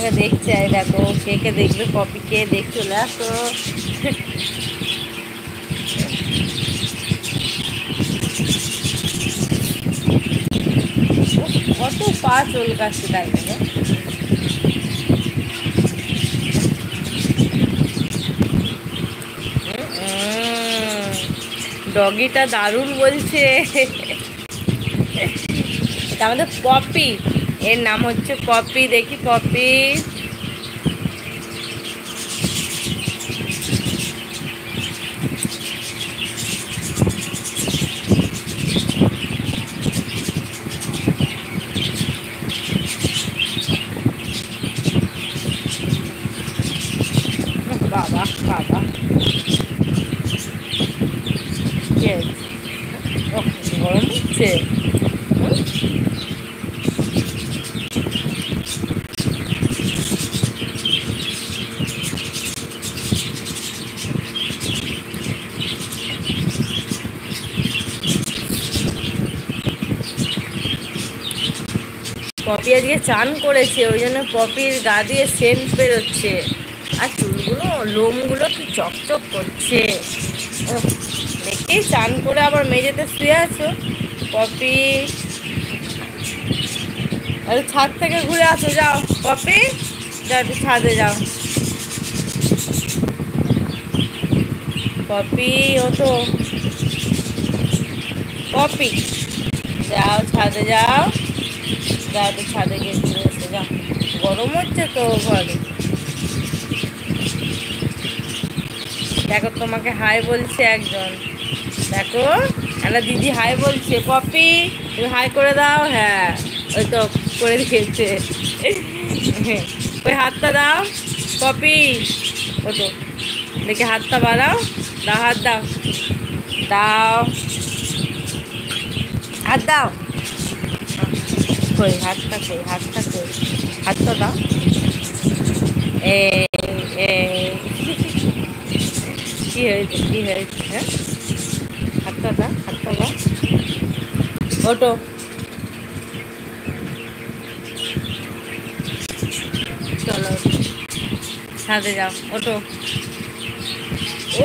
তোমাকে দেখছে। এই দেখো, কে কে দেখবে, পপি কে দেখ, চলে আসো। কত পা চুলকাচ্ছে দেখো। ডগিটা দারুণ বলছে। এটা আমাদের পপি, এর নাম হচ্ছে পপি। দেখি পপি, বাবা বাবা, গরম হচ্ছে। পপি আজকে চান করেছে, ওই জন্য পপির গা দিয়ে সেন্ট বেরোচ্ছে। আর চুলগুলো, লোমগুলো কি চকচক করছে। দেখেই চান করে আবার মেঝেতে শুয়ে আছো পপি। ছাদ থেকে ঘুরে আসো, যাও পপি, যাও একটু ছাদে যাও। পপি ওঠো, পপি যাও ছাদে যাও, যাও একটু ছাদে গিয়ে ঘুরে এসে যাও। গরম হচ্ছে তো ঘরে। দেখো তোমাকে হাই বলছে একজন, দেখো একটা দিদি হাই বলছে। পপি তুমি হাই করে দাও। হ্যাঁ, ওই তো করে দিয়েছে। ওই হাতটা দাও পপি, ও তো দেখে হাতটা বাড়াও, দাও হাত দাও, দাও হাত দাও। কই হাতটা, কই হাতটা, কই হাতটা দাও। এই এই কি হয়েছে, কি হয়েছে? হ্যাঁ, হাতটা দাও, হাতটা দাও। ওটো, চলো ছাদে যাও, ওটো। ও,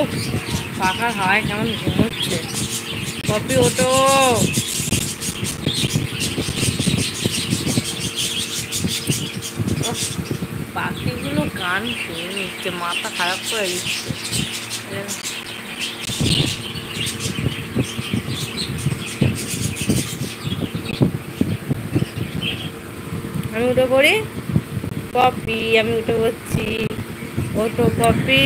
পাখার হাওয়ায় কেমন ঘুমোচ্ছে। পপি ওটো। পাখিগুলো গান শুনে নিচ্ছে, মাথা খারাপ করে দিচ্ছে। আমি উঠে পড়ি পপি, আমি উঠে পড়ছি। ওটো পপি।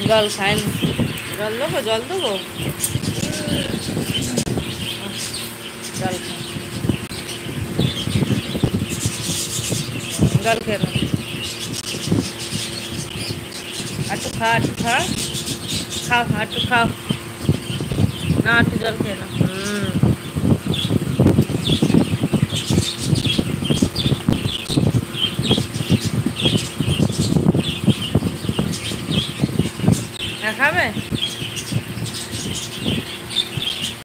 জল খায় না, জল দেবো, জল দেবো, জল খা, জল খেয়ে না, একটু খা, একটু খা, খাও, একটু খাও না, একটু জল খেয়ে না।